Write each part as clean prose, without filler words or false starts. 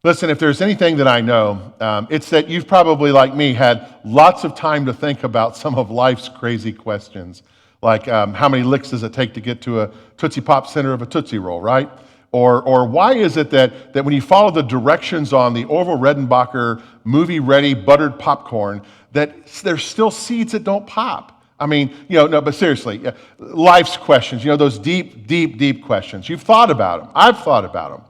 Listen, if there's anything that I know, it's that you've probably, like me, had lots of time to think about some of life's crazy questions, like how many licks does it take to get to a Tootsie Pop center of a Tootsie Roll, right? Or why is it that when you follow the directions on the Orville Redenbacher movie-ready buttered popcorn, that there's still seeds that don't pop? I mean, no, but seriously, life's questions, those deep, deep, deep questions. You've thought about them. I've thought about them.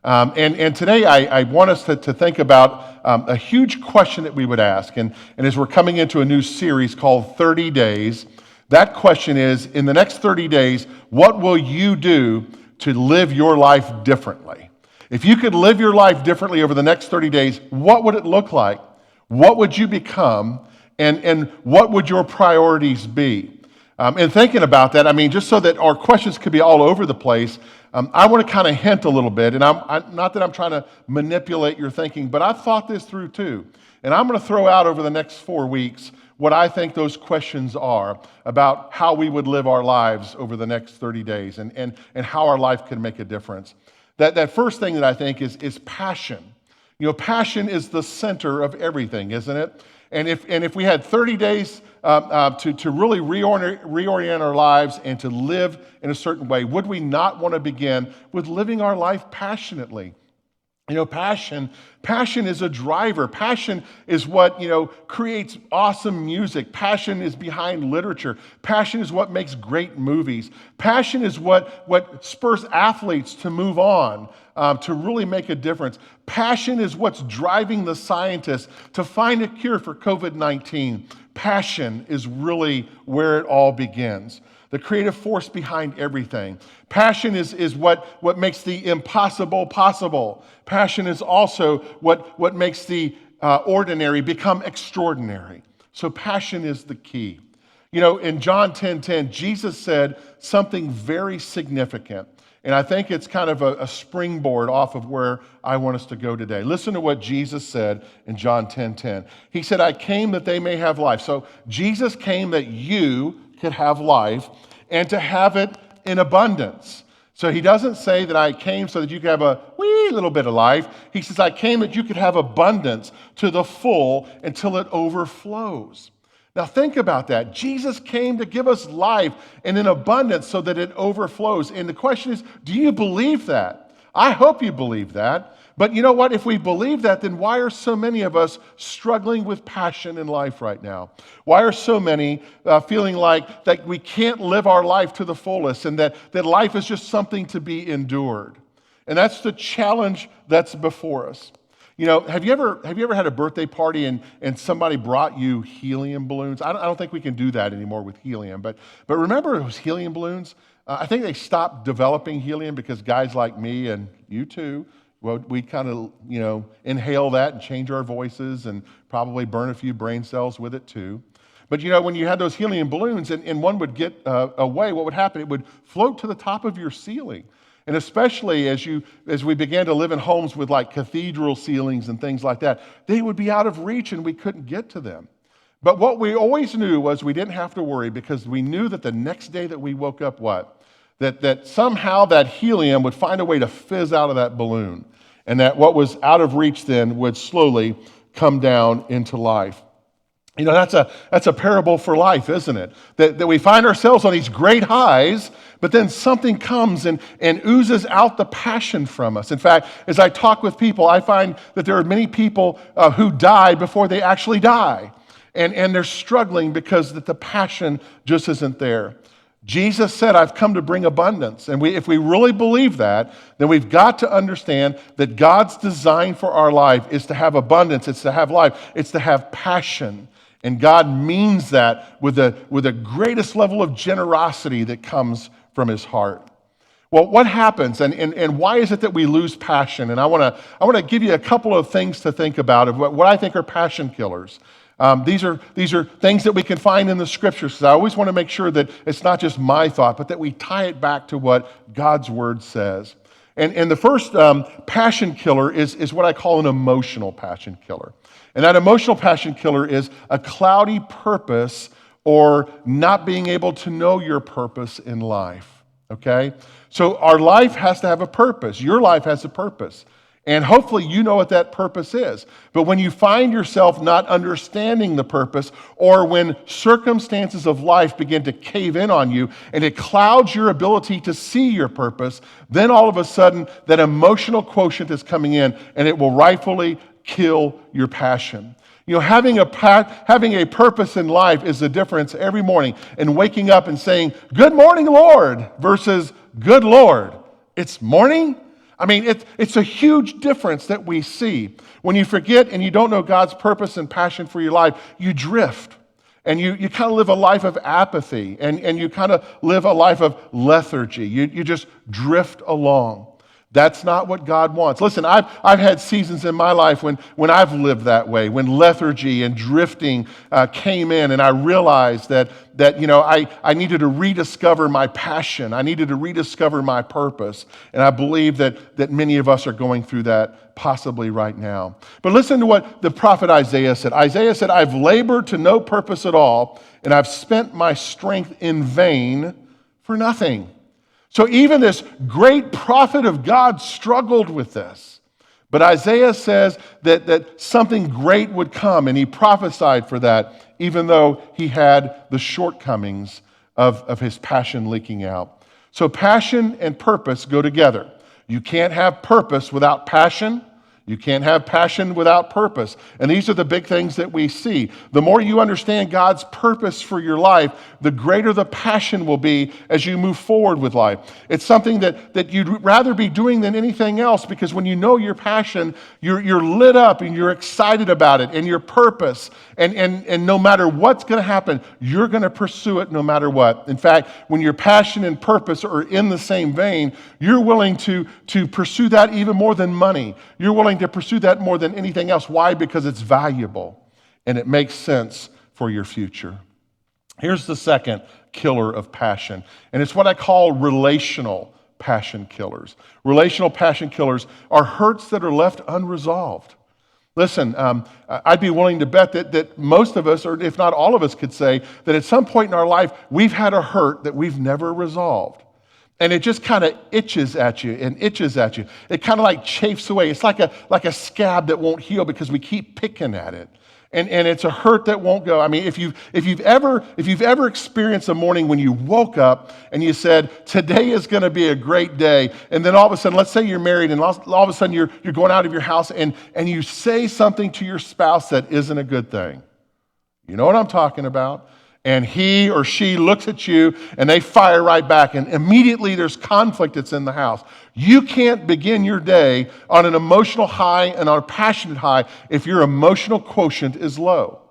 And today I want us to think about a huge question that we would ask. And as we're coming into a new series called 30 Days, that question is, in the next 30 days, what will you do to live your life differently? If you could live your life differently over the next 30 days, what would it look like? What would you become? And what would your priorities be? And thinking about that, just so that our questions could be all over the place, I want to kind of hint a little bit, and I'm not that I'm trying to manipulate your thinking, but I've thought this through too. And I'm going to throw out over the next 4 weeks what I think those questions are about how we would live our lives over the next 30 days and how our life can make a difference. That first thing that I think is passion. Passion is the center of everything, isn't it? And if we had 30 days to really reorient our lives and to live in a certain way, would we not want to begin with living our life passionately? Passion is a driver. Passion is what, creates awesome music. Passion is behind literature. Passion is what makes great movies. Passion is what spurs athletes to move on, to really make a difference. Passion is what's driving the scientists to find a cure for COVID-19. Passion is really where it all begins. The creative force behind everything. Passion is what makes the impossible possible. Passion is also what makes the ordinary become extraordinary. So passion is the key. In John 10:10, Jesus said something very significant. And I think it's kind of a springboard off of where I want us to go today. Listen to what Jesus said in John 10:10. He said, I came that they may have life. So Jesus came that you could have life and to have it in abundance. So he doesn't say that I came so that you could have a wee little bit of life. He says, I came that you could have abundance to the full until it overflows. Now think about that. Jesus came to give us life and in abundance so that it overflows. And the question is, do you believe that? I hope you believe that. But you know what? If we believe that, then why are so many of us struggling with passion in life right now? Why are so many feeling like that we can't live our life to the fullest and that life is just something to be endured? And that's the challenge that's before us. Have you ever had a birthday party and somebody brought you helium balloons? I don't think we can do that anymore with helium. But remember those helium balloons? I think they stopped developing helium because guys like me and you too, well, we kind of, inhale that and change our voices and probably burn a few brain cells with it too. But when you had those helium balloons and one would get away, what would happen? It would float to the top of your ceiling. And especially as we began to live in homes with like cathedral ceilings and things like that, they would be out of reach and we couldn't get to them. But what we always knew was we didn't have to worry because we knew that the next day that we woke up, that somehow that helium would find a way to fizz out of that balloon. And that what was out of reach then would slowly come down into life. That's a parable for life, isn't it? That we find ourselves on these great highs, but then something comes and oozes out the passion from us. In fact, as I talk with people, I find that there are many people who die before they actually die. And they're struggling because that the passion just isn't there. Jesus said, I've come to bring abundance. And if we really believe that, then we've got to understand that God's design for our life is to have abundance, it's to have life, it's to have passion. And God means that with the greatest level of generosity that comes from his heart. Well, what happens and why is it that we lose passion? And I want to give you a couple of things to think about of what I think are passion killers. These are things that we can find in the scriptures. So I always want to make sure that it's not just my thought, but that we tie it back to what God's word says. And the first passion killer is what I call an emotional passion killer. And that emotional passion killer is a cloudy purpose or not being able to know your purpose in life, okay? So our life has to have a purpose. Your life has a purpose. And hopefully you know what that purpose is. But when you find yourself not understanding the purpose, or when circumstances of life begin to cave in on you and it clouds your ability to see your purpose, then all of a sudden that emotional quotient is coming in and it will rightfully kill your passion. You know, having a purpose in life is the difference every morning in waking up and saying, "Good morning, Lord," versus "Good Lord, it's morning." I mean, it's a huge difference that we see. When you forget and you don't know God's purpose and passion for your life, you drift. And you kind of live a life of apathy, and you kind of live a life of lethargy. You just drift along. That's not what God wants. Listen, I've had seasons in my life when I've lived that way, when lethargy and drifting came in, and I realized that I needed to rediscover my passion. I needed to rediscover my purpose. And I believe that many of us are going through that possibly right now. But listen to what the prophet Isaiah said. Isaiah said, "I've labored to no purpose at all, and I've spent my strength in vain for nothing." So even this great prophet of God struggled with this. But Isaiah says that something great would come, and he prophesied for that, even though he had the shortcomings of his passion leaking out. So passion and purpose go together. You can't have purpose without passion. You can't have passion without purpose. And these are the big things that we see. The more you understand God's purpose for your life, the greater the passion will be as you move forward with life. It's something that you'd rather be doing than anything else, because when you know your passion, you're lit up and you're excited about it and your purpose. And no matter what's going to happen, you're going to pursue it no matter what. In fact, when your passion and purpose are in the same vein, you're willing to pursue that even more than money. You're willing to pursue that more than anything else. Why? Because it's valuable and it makes sense for your future. Here's the second killer of passion, and it's what I call relational passion killers. Relational passion killers are hurts that are left unresolved. Listen, I'd be willing to bet that most of us, or if not all of us, could say that at some point in our life, we've had a hurt that we've never resolved. And it just kind of itches at you and itches at you. It kind of like chafes away. It's like a scab that won't heal because we keep picking at it. And it's a hurt that won't go. I mean, if you've ever experienced a morning when you woke up and you said, "Today is going to be a great day," and then all of a sudden, let's say you're married, and all of a sudden you're going out of your house and you say something to your spouse that isn't a good thing. You know what I'm talking about? And he or she looks at you and they fire right back, and immediately there's conflict that's in the house. You can't begin your day on an emotional high and on a passionate high if your emotional quotient is low.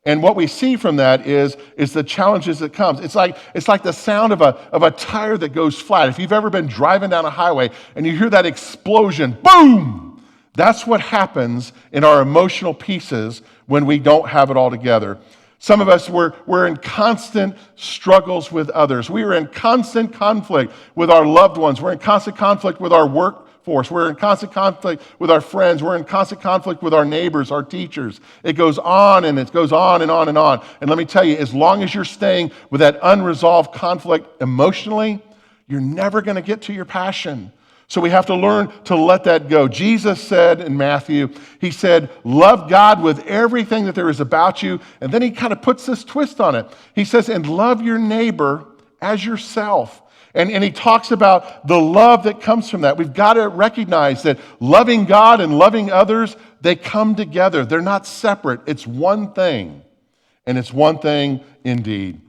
And what we see from that is the challenges that comes. It's like the sound of a tire that goes flat. If you've ever been driving down a highway and you hear that explosion, boom! That's what happens in our emotional pieces when we don't have it all together. Some of us, we're in constant struggles with others. We are in constant conflict with our loved ones. We're in constant conflict with our workforce. We're in constant conflict with our friends. We're in constant conflict with our neighbors, our teachers. It goes on and it goes on and on and on. And let me tell you, as long as you're staying with that unresolved conflict emotionally, you're never going to get to your passion. So we have to learn to let that go. Jesus said in Matthew, he said, "Love God with everything that there is about you." And then he kind of puts this twist on it. He says, "And love your neighbor as yourself." And he talks about the love that comes from that. We've got to recognize that loving God and loving others, they come together. They're not separate. It's one thing. And it's one thing indeed.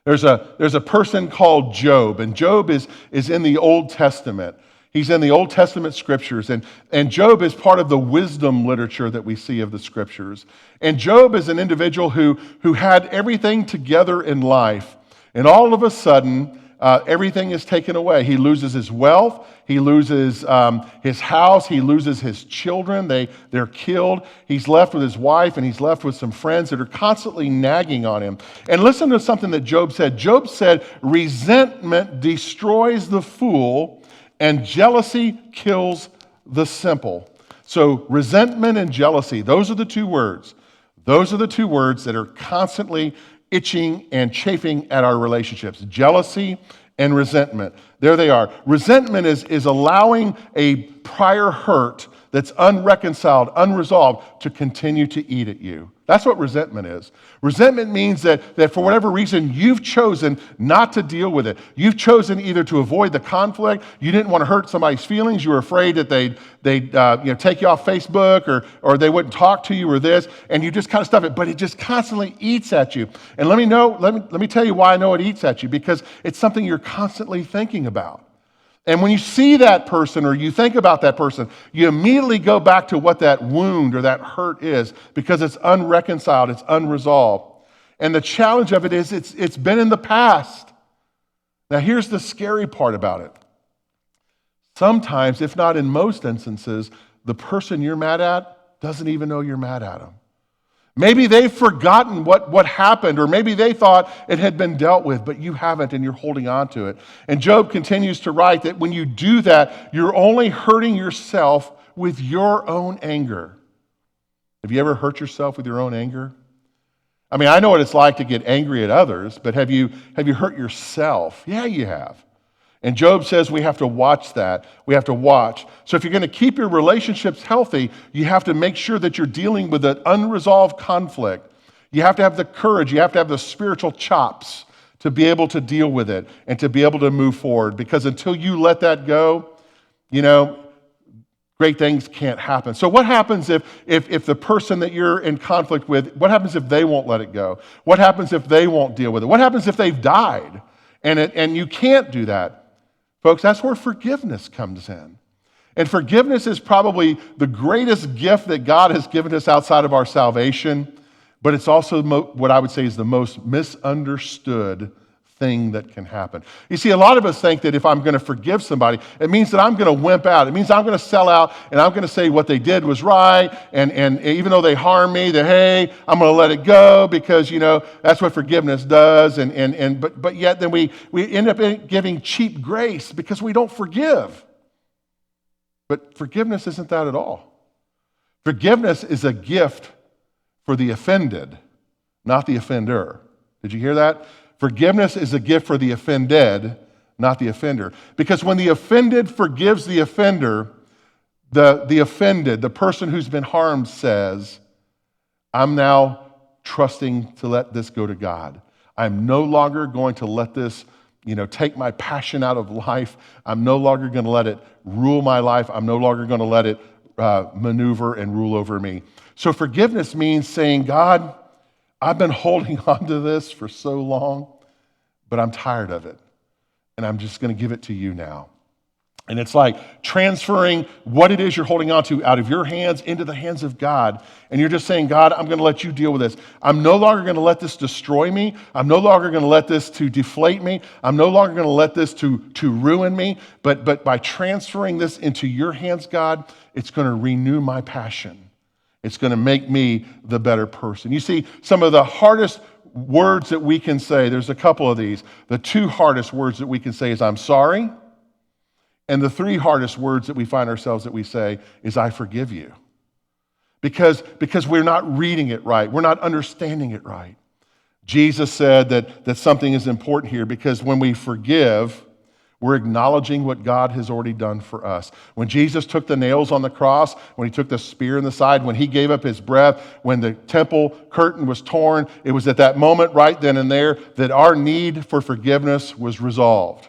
There's a person called Job, and Job is in the Old Testament. He's in the Old Testament scriptures, and Job is part of the wisdom literature that we see of the scriptures. And Job is an individual who had everything together in life, and all of a sudden, everything is taken away. He loses his wealth, he loses his house, he loses his children, they're killed. He's left with his wife, and he's left with some friends that are constantly nagging on him. And listen to something that Job said. Job said, "Resentment destroys the fool, and jealousy kills the simple." So resentment and jealousy, those are the two words. Those are the two words that are constantly itching and chafing at our relationships. Jealousy and resentment. There they are. Resentment is allowing a prior hurt that's unreconciled, unresolved, to continue to eat at you. That's what resentment is. Resentment means that for whatever reason, you've chosen not to deal with it. You've chosen either to avoid the conflict, you didn't want to hurt somebody's feelings, you were afraid that they'd take you off Facebook or they wouldn't talk to you or this, and you just kind of stuff it, but it just constantly eats at you. And let me tell you why I know it eats at you, because it's something you're constantly thinking about. And when you see that person or you think about that person, you immediately go back to what that wound or that hurt is, because it's unreconciled, it's unresolved. And the challenge of it is it's been in the past. Now here's the scary part about it. Sometimes, if not in most instances, the person you're mad at doesn't even know you're mad at them. Maybe they've forgotten what happened, or maybe they thought it had been dealt with, but you haven't, and you're holding on to it. And Job continues to write that when you do that, you're only hurting yourself with your own anger. Have you ever hurt yourself with your own anger? I mean, I know what it's like to get angry at others, but have you hurt yourself? Yeah, you have. And Job says we have to watch that. We have to watch. So if you're going to keep your relationships healthy, you have to make sure that you're dealing with an unresolved conflict. You have to have the courage. You have to have the spiritual chops to be able to deal with it and to be able to move forward. Because until you let that go, great things can't happen. So what happens if the person that you're in conflict with, what happens if they won't let it go? What happens if they won't deal with it? What happens if they've died? And you can't do that. Folks, that's where forgiveness comes in. And forgiveness is probably the greatest gift that God has given us outside of our salvation, but it's also what I would say is the most misunderstood thing that can happen. You see, a lot of us think that if I'm going to forgive somebody, it means that I'm going to wimp out. It means I'm going to sell out, and I'm going to say what they did was right, and even though they harmed me, that, hey, I'm going to let it go because, that's what forgiveness does. But yet then we end up giving cheap grace because we don't forgive. But forgiveness isn't that at all. Forgiveness is a gift for the offended, not the offender. Did you hear that? Forgiveness is a gift for the offended, not the offender. Because when the offended forgives the offender, the offended, the person who's been harmed, says, I'm now trusting to let this go to God. I'm no longer going to let this, take my passion out of life. I'm no longer going to let it rule my life. I'm no longer going to let it maneuver and rule over me. So forgiveness means saying, God, I've been holding on to this for so long, but I'm tired of it, and I'm just going to give it to you now. And it's like transferring what it is you're holding on to out of your hands into the hands of God, and you're just saying, God, I'm going to let you deal with this. I'm no longer going to let this destroy me. I'm no longer going to let this to deflate me. I'm no longer going to let this to ruin me, but by transferring this into your hands, God, it's going to renew my passion. It's going to make me the better person. You see, some of the hardest words that we can say, there's a couple of these. The two hardest words that we can say is, I'm sorry. And the three hardest words that we find ourselves that we say is, I forgive you. Because we're not reading it right. We're not understanding it right. Jesus said that something is important here, because when we forgive, we're acknowledging what God has already done for us. When Jesus took the nails on the cross, when he took the spear in the side, when he gave up his breath, when the temple curtain was torn, it was at that moment right then and there that our need for forgiveness was resolved.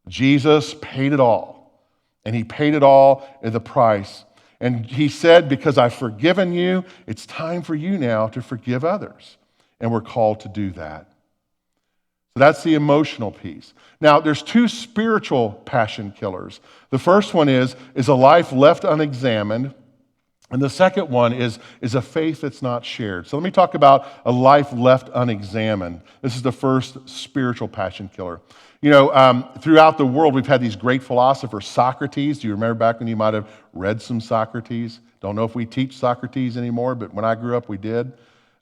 Jesus paid it all, and he paid it all at the price. And he said, because I've forgiven you, it's time for you now to forgive others. And we're called to do that. So that's the emotional piece. Now, there's two spiritual passion killers. The first one is a life left unexamined, and the second one is a faith that's not shared. So let me talk about a life left unexamined. This is the first spiritual passion killer. Throughout the world, we've had these great philosophers. Socrates, do you remember back when you might have read some Socrates? Don't know if we teach Socrates anymore, but when I grew up, we did.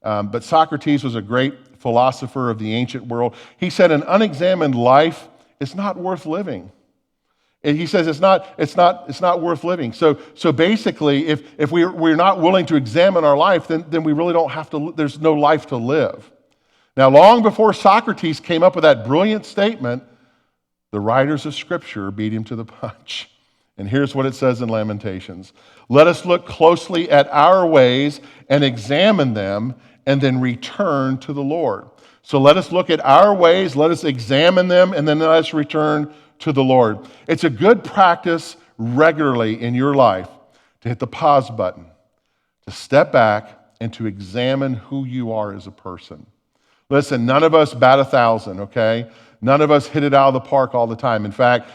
But Socrates was a great philosopher of the ancient world. He said an unexamined life is not worth living. And he says it's not worth living. So basically, if we're not willing to examine our life, then we really don't have to. There's no life to live. Now, long before Socrates came up with that brilliant statement, The writers of Scripture beat him to the punch. And here's what it says in Lamentations. Let us look closely at our ways and examine them, and then return to the Lord. So let us look at our ways, let us examine them, and then let us return to the Lord. It's a good practice regularly in your life to hit the pause button, to step back, and to examine who you are as a person. Listen, none of us bat 1,000, okay? None of us hit it out of the park all the time. In fact,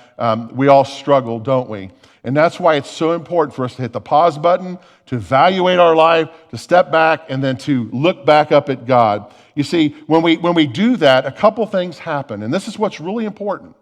we all struggle, don't we? And that's why it's so important for us to hit the pause button, to evaluate our life, to step back, and then to look back up at God. You see, when we do that, a couple things happen, and this is what's really important.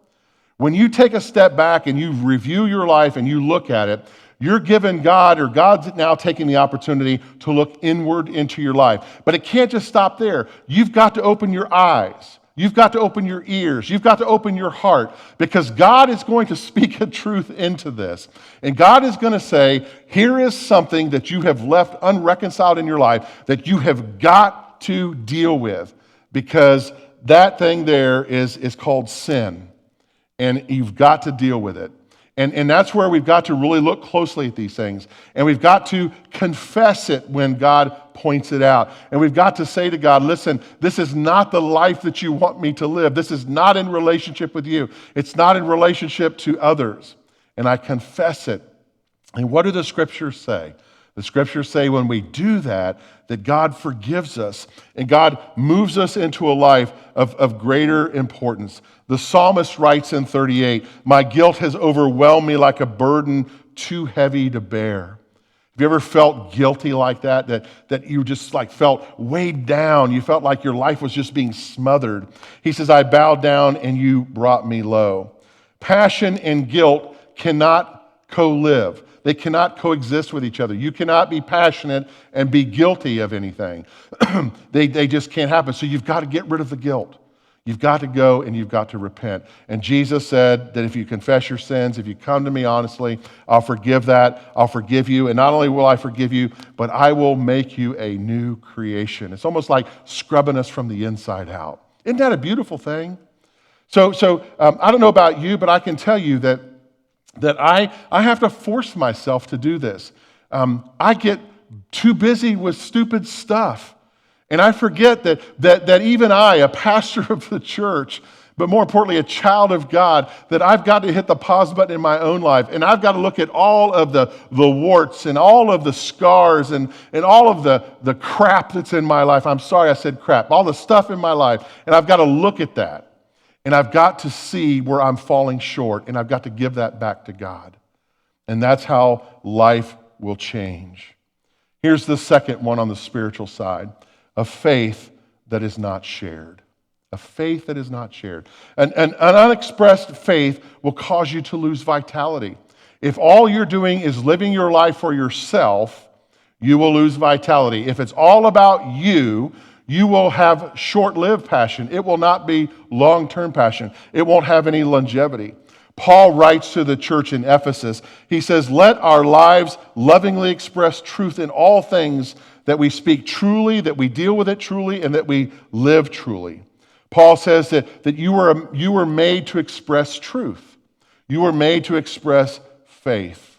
When you take a step back and you review your life and you look at it, you're giving God, or God's now taking the opportunity to look inward into your life. But it can't just stop there. You've got to open your eyes. You've got to open your ears. You've got to open your heart, because God is going to speak a truth into this. And God is going to say, here is something that you have left unreconciled in your life that you have got to deal with, because that thing there is called sin. And you've got to deal with it. And that's where we've got to really look closely at these things. And we've got to confess it when God points it out. And we've got to say to God, listen, this is not the life that you want me to live. This is not in relationship with you. It's not in relationship to others. And I confess it. And what do the scriptures say? The scriptures say when we do that, that God forgives us and God moves us into a life of greater importance. The psalmist writes in 38, my guilt has overwhelmed me like a burden too heavy to bear. Have you ever felt guilty like that you just like felt weighed down? You felt like your life was just being smothered. He says, I bowed down and you brought me low. Passion and guilt cannot co-live. They cannot coexist with each other. You cannot be passionate and be guilty of anything. They just can't happen. So you've got to get rid of the guilt. You've got to go and you've got to repent. And Jesus said that if you confess your sins, if you come to me honestly, I'll forgive that. I'll forgive you. And not only will I forgive you, but I will make you a new creation. It's almost like scrubbing us from the inside out. Isn't that a beautiful thing? So I don't know about you, but I can tell you that I have to force myself to do this. I get too busy with stupid stuff. And I forget that even I, a pastor of the church, but more importantly, a child of God, that I've got to hit the pause button in my own life. And I've got to look at all of the warts and all of the scars and all of the crap that's in my life. I'm sorry I said crap. All the stuff in my life. And I've got to look at that. And I've got to see where I'm falling short. And I've got to give that back to God. And that's how life will change. Here's the second one on the spiritual side. A faith that is not shared. A faith that is not shared. An unexpressed faith will cause you to lose vitality. If all you're doing is living your life for yourself, you will lose vitality. If it's all about you, you will have short-lived passion. It will not be long-term passion. It won't have any longevity. Paul writes to the church in Ephesus, he says, let our lives lovingly express truth in all things, that we speak truly, that we deal with it truly, and that we live truly. Paul says that you were made to express truth. You were made to express faith.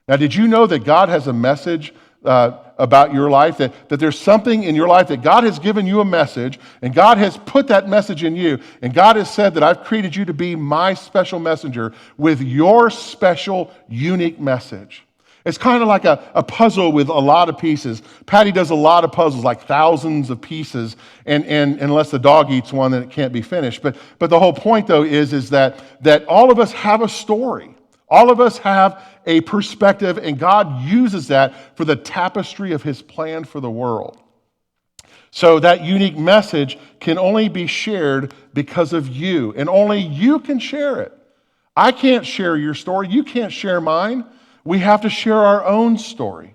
Now, did you know that God has a message about your life, that there's something in your life that God has given you a message, and God has put that message in you, and God has said that I've created you to be my special messenger with your special, unique message. It's kind of like a puzzle with a lot of pieces. Patty does a lot of puzzles, like thousands of pieces, and unless the dog eats one, then it can't be finished. But the whole point, though, is that all of us have a story. All of us have a perspective, and God uses that for the tapestry of his plan for the world. So that unique message can only be shared because of you, and only you can share it. I can't share your story. You can't share mine. We have to share our own story,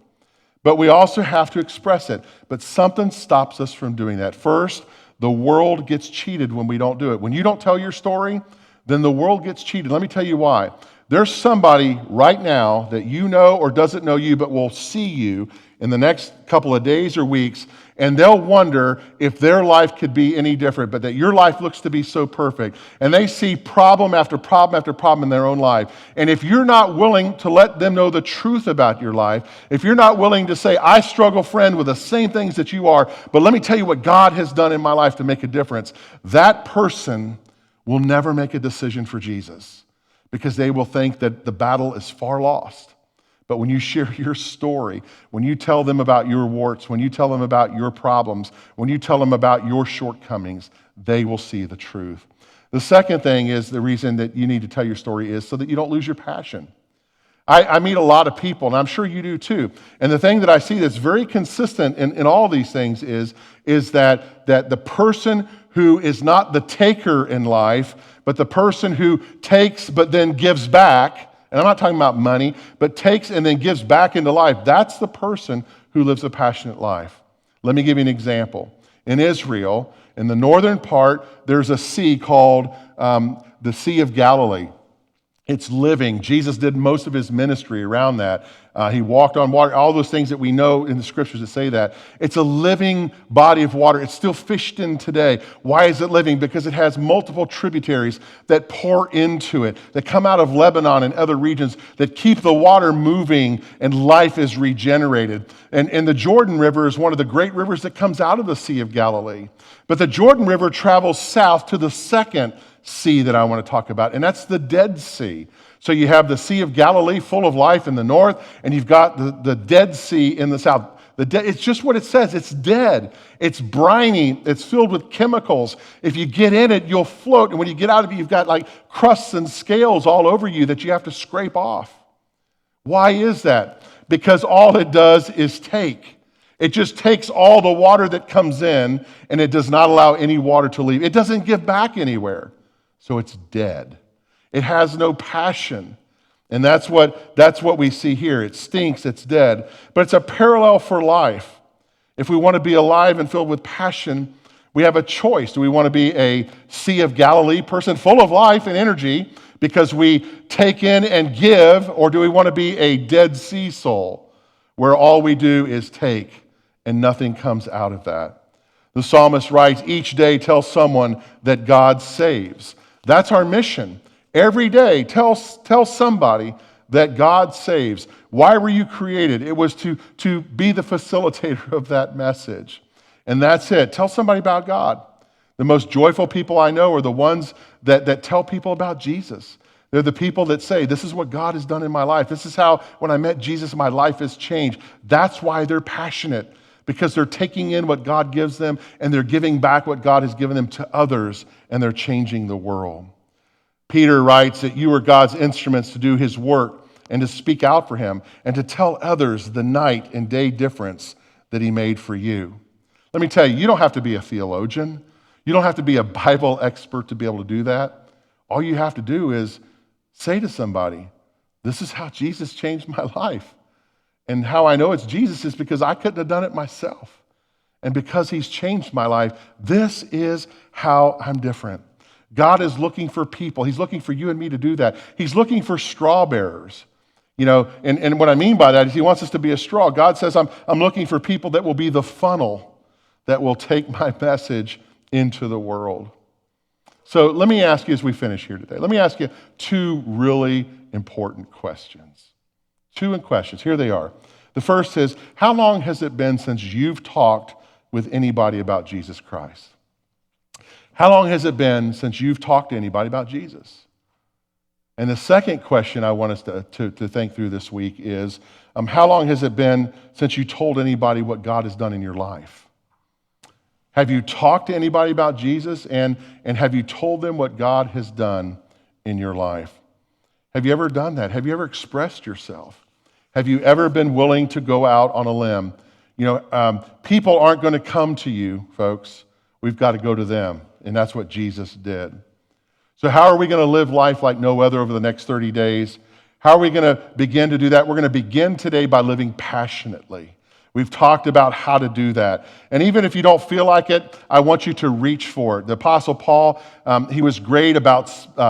but we also have to express it. But something stops us from doing that. First, the world gets cheated when we don't do it. When you don't tell your story, then the world gets cheated. Let me tell you why. There's somebody right now that you know or doesn't know you, but will see you in the next couple of days or weeks, and they'll wonder if their life could be any different, but that your life looks to be so perfect. And they see problem after problem after problem in their own life. And if you're not willing to let them know the truth about your life, if you're not willing to say, I struggle, friend, with the same things that you are, but let me tell you what God has done in my life to make a difference, that person will never make a decision for Jesus because they will think that the battle is far lost. But when you share your story, when you tell them about your warts, when you tell them about your problems, when you tell them about your shortcomings, they will see the truth. The second thing is the reason that you need to tell your story is so that you don't lose your passion. I meet a lot of people, and I'm sure you do too. And the thing that I see that's very consistent in all these things is that the person who is not the taker in life, but the person who takes but then gives back, and I'm not talking about money, but takes and then gives back into life, that's the person who lives a passionate life. Let me give you an example. In Israel, in the northern part, there's a sea called the Sea of Galilee. It's living. Jesus did most of his ministry around that. He walked on water, all those things that we know in the scriptures that say that. It's a living body of water. It's still fished in today. Why is it living? Because it has multiple tributaries that pour into it, that come out of Lebanon and other regions that keep the water moving and life is regenerated. And the Jordan River is one of the great rivers that comes out of the Sea of Galilee. But the Jordan River travels south to the second sea that I want to talk about, and that's the Dead Sea. So you have the Sea of Galilee full of life in the north, and you've got the Dead Sea in the south. It's just what it says. It's dead. It's briny. It's filled with chemicals. If you get in it, you'll float, and when you get out of it, you've got like crusts and scales all over you that you have to scrape off. Why is that? Because all it does is take. It just takes all the water that comes in, and it does not allow any water to leave. It doesn't give back anywhere. So it's dead. It has no passion. And that's what we see here. It stinks, it's dead. But it's a parallel for life. If we want to be alive and filled with passion, we have a choice. Do we want to be a Sea of Galilee person full of life and energy because we take in and give, or do we want to be a Dead Sea soul where all we do is take and nothing comes out of that? The psalmist writes, each day tell someone that God saves. That's our mission. Every day, tell somebody that God saves. Why were you created? It was to be the facilitator of that message. And that's it. Tell somebody about God. The most joyful people I know are the ones that tell people about Jesus. They're the people that say, this is what God has done in my life. This is how, when I met Jesus, my life has changed. That's why they're passionate, because they're taking in what God gives them and they're giving back what God has given them to others, and they're changing the world. Peter writes that you are God's instruments to do his work and to speak out for him and to tell others the night and day difference that he made for you. Let me tell you, you don't have to be a theologian. You don't have to be a Bible expert to be able to do that. All you have to do is say to somebody, this is how Jesus changed my life. And how I know it's Jesus is because I couldn't have done it myself. And because he's changed my life, this is how I'm different. God is looking for people. He's looking for you and me to do that. He's looking for straw bearers. You know, and what I mean by that is he wants us to be a straw. God says, I'm looking for people that will be the funnel that will take my message into the world. So let me ask you as we finish here today, let me ask you two really important questions. Two questions. Here they are. The first is, how long has it been since you've talked with anybody about Jesus Christ? How long has it been since you've talked to anybody about Jesus? And the second question I want us to think through this week is, how long has it been since you told anybody what God has done in your life? Have you talked to anybody about Jesus, and have you told them what God has done in your life? Have you ever done that? Have you ever expressed yourself? Have you ever been willing to go out on a limb? You know, people aren't going to come to you, folks. We've got to go to them, and that's what Jesus did. So how are we going to live life like no other over the next 30 days? How are we going to begin to do that? We're going to begin today by living passionately. We've talked about how to do that. And even if you don't feel like it, I want you to reach for it. The Apostle Paul, he was great about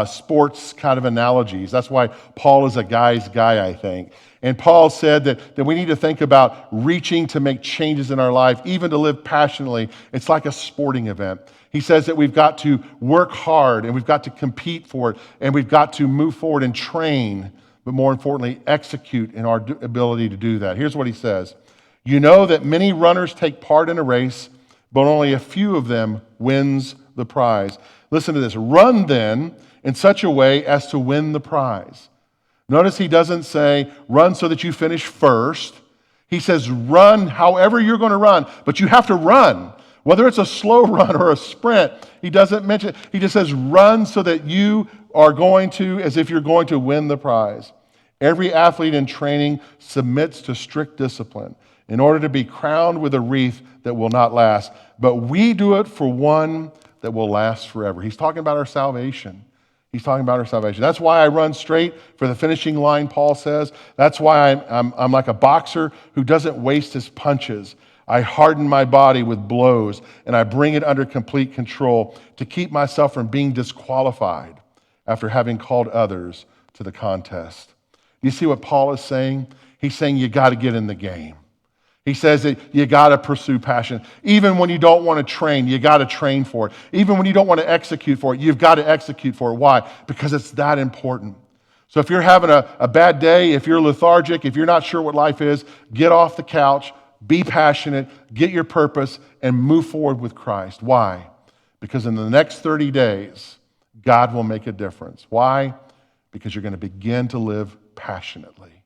sports kind of analogies. That's why Paul is a guy's guy, I think. And Paul said that we need to think about reaching to make changes in our life, even to live passionately. It's like a sporting event. He says that we've got to work hard and we've got to compete for it and we've got to move forward and train, but more importantly, execute in our ability to do that. Here's what he says. You know that many runners take part in a race, but only a few of them wins the prize. Listen to this. Run then in such a way as to win the prize. Notice he doesn't say run so that you finish first. He says run however you're going to run, but you have to run. Whether it's a slow run or a sprint, he doesn't mention it. He just says run so that you are going to, as if you're going to win the prize. Every athlete in training submits to strict discipline in order to be crowned with a wreath that will not last. But we do it for one that will last forever. He's talking about our salvation. He's talking about our salvation. That's why I run straight for the finishing line, Paul says. That's why I'm like a boxer who doesn't waste his punches. I harden my body with blows, and I bring it under complete control to keep myself from being disqualified after having called others to the contest. You see what Paul is saying? He's saying you got to get in the game. He says that you got to pursue passion. Even when you don't want to train, you got to train for it. Even when you don't want to execute for it, you've got to execute for it. Why? Because it's that important. So if you're having a bad day, if you're lethargic, if you're not sure what life is, get off the couch, be passionate, get your purpose, and move forward with Christ. Why? Because in the next 30 days, God will make a difference. Why? Because you're going to begin to live passionately.